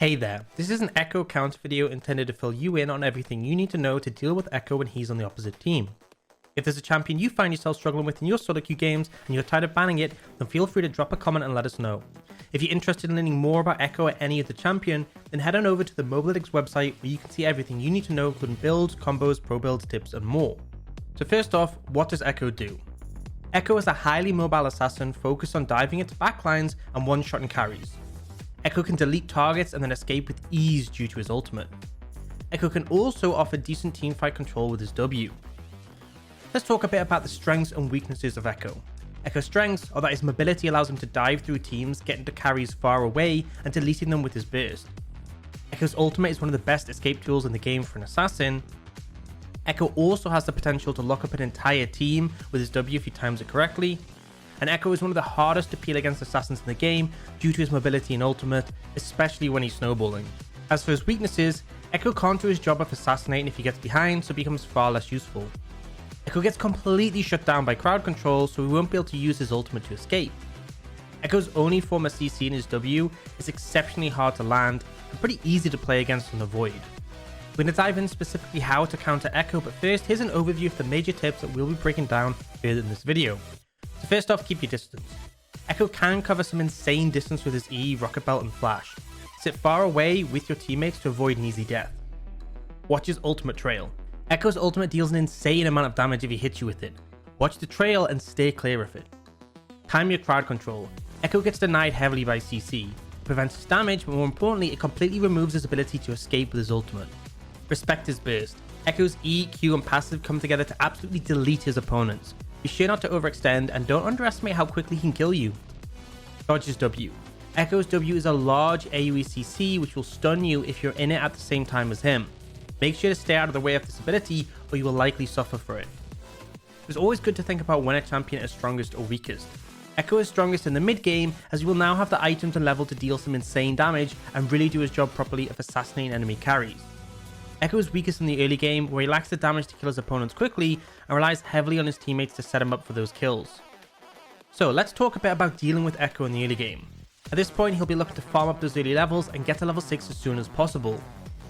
Hey there, this is an Ekko counter video intended to fill you in on everything you need to know to deal with Ekko when he's on the opposite team. If there's a champion you find yourself struggling with in your solo queue games and you're tired of banning it, then feel free to drop a comment and let us know. If you're interested in learning more about Ekko or any other champion, then head on over to the Mobalytics website where you can see everything you need to know, including builds, combos, pro builds, tips and more. So first off, what does Ekko do? Ekko is a highly mobile assassin focused on diving into backlines and one-shotting carries. Ekko can delete targets and then escape with ease due to his ultimate. Ekko can also offer decent teamfight control with his W. Let's talk a bit about the strengths and weaknesses of Ekko. Ekko's strengths are that his mobility allows him to dive through teams, getting to carries far away and deleting them with his burst. Ekko's ultimate is one of the best escape tools in the game for an assassin. Ekko also has the potential to lock up an entire team with his W if he times it correctly. And Ekko is one of the hardest to peel against assassins in the game due to his mobility and ultimate, especially when he's snowballing. As for his weaknesses, Ekko can't do his job of assassinating if he gets behind, so becomes far less useful. Ekko gets completely shut down by crowd control, so he won't be able to use his ultimate to escape. Ekko's only form of CC in his W is exceptionally hard to land and pretty easy to play against on the Void. We're going to dive in specifically how to counter Ekko, but first here's an overview of the major tips that we'll be breaking down further in this video. So first off, keep your distance. Ekko can cover some insane distance with his E, Rocket Belt and Flash. Sit far away with your teammates to avoid an easy death. Watch his ultimate trail. Ekko's ultimate deals an insane amount of damage if he hits you with it. Watch the trail and stay clear of it. Time your crowd control. Ekko gets denied heavily by CC. It prevents his damage, but more importantly, it completely removes his ability to escape with his ultimate. Respect his burst. Ekko's E, Q and passive come together to absolutely delete his opponents. Be sure not to overextend and don't underestimate how quickly he can kill you. Dodge his W. Ekko's W is a large AoE CC which will stun you if you're in it at the same time as him. Make sure to stay out of the way of this ability or you will likely suffer for it. It's always good to think about when a champion is strongest or weakest. Ekko is strongest in the mid game as he will now have the items and level to deal some insane damage and really do his job properly of assassinating enemy carries. Ekko is weakest in the early game where he lacks the damage to kill his opponents quickly and relies heavily on his teammates to set him up for those kills. So let's talk a bit about dealing with Ekko in the early game. At this point he'll be looking to farm up those early levels and get to level 6 as soon as possible.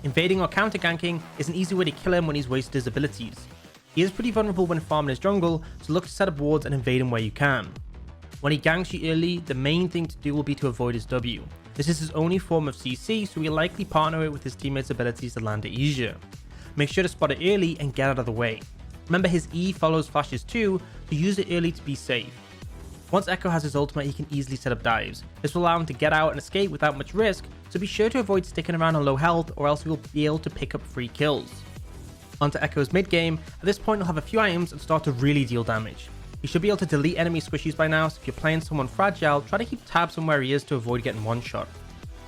Invading or counter ganking is an easy way to kill him when he's wasted his abilities. He is pretty vulnerable when farming his jungle, so look to set up wards and invade him where you can. When he ganks you early, the main thing to do will be to avoid his W. This is his only form of CC, so he'll likely partner it with his teammates' abilities to land it easier. Make sure to spot it early and get out of the way. Remember his E follows flashes too, so use it early to be safe. Once Ekko has his ultimate, he can easily set up dives. This will allow him to get out and escape without much risk, so be sure to avoid sticking around on low health or else he will be able to pick up free kills. Onto Ekko's mid game, at this point he'll have a few items and start to really deal damage. You should be able to delete enemy squishies by now, so if you're playing someone fragile, try to keep tabs on where he is to avoid getting one shot.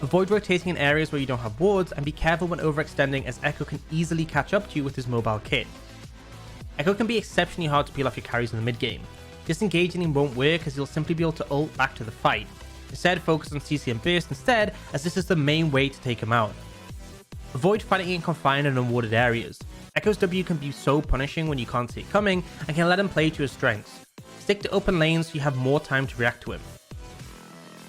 Avoid rotating in areas where you don't have wards and be careful when overextending as Ekko can easily catch up to you with his mobile kit. Ekko can be exceptionally hard to peel off your carries in the mid game. Disengaging him won't work as you'll simply be able to ult back to the fight. Instead, focus on CC and burst instead as this is the main way to take him out. Avoid fighting in confined and unwarded areas. Ekko's W can be so punishing when you can't see it coming and can let him play to his strengths. Stick to open lanes so you have more time to react to him.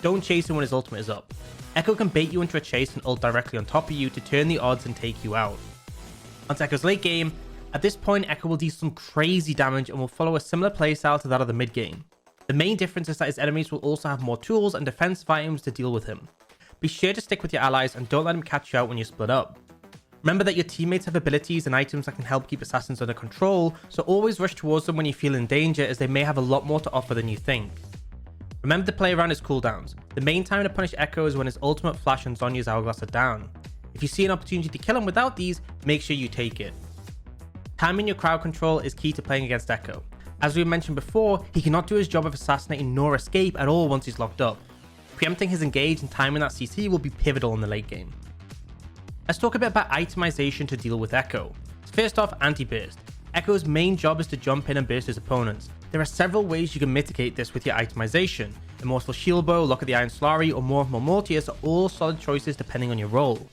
Don't chase him when his ultimate is up. Ekko can bait you into a chase and ult directly on top of you to turn the odds and take you out. Onto Ekko's late game, at this point Ekko will do some crazy damage and will follow a similar playstyle to that of the mid game. The main difference is that his enemies will also have more tools and defensive items to deal with him. Be sure to stick with your allies and don't let him catch you out when you split up. Remember that your teammates have abilities and items that can help keep assassins under control, so always rush towards them when you feel in danger as they may have a lot more to offer than you think. Remember to play around his cooldowns. The main time to punish Ekko is when his ultimate flash and Zhonya's hourglass are down. If you see an opportunity to kill him without these, make sure you take it. Timing your crowd control is key to playing against Ekko. As we mentioned before, he cannot do his job of assassinating nor escape at all once he's locked up. Preempting his engage and timing that CC will be pivotal in the late game. Let's talk a bit about itemization to deal with Ekko. First off, anti-burst. Ekko's main job is to jump in and burst his opponents. There are several ways you can mitigate this with your itemization. Immortal Shield Bow, Lock of the Iron Solari, or more Mortius are all solid choices depending on your role.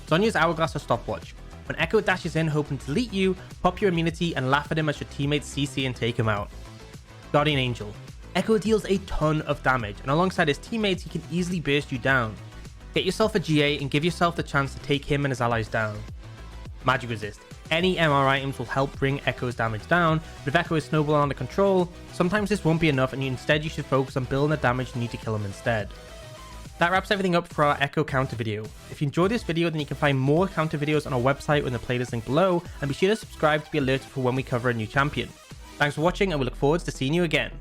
Zhonya's Hourglass or Stopwatch. When Ekko dashes in hoping to delete you, pop your immunity and laugh at him as your teammates CC and take him out. Guardian Angel. Ekko deals a ton of damage, and alongside his teammates he can easily burst you down. Get yourself a GA and give yourself the chance to take him and his allies down. Magic Resist. Any MR items will help bring Ekko's damage down, but if Ekko is snowballing under control, sometimes this won't be enough and instead you should focus on building the damage you need to kill him instead. That wraps everything up for our Ekko counter video. If you enjoyed this video, then you can find more counter videos on our website in the playlist link below, and be sure to subscribe to be alerted for when we cover a new champion. Thanks for watching and we look forward to seeing you again.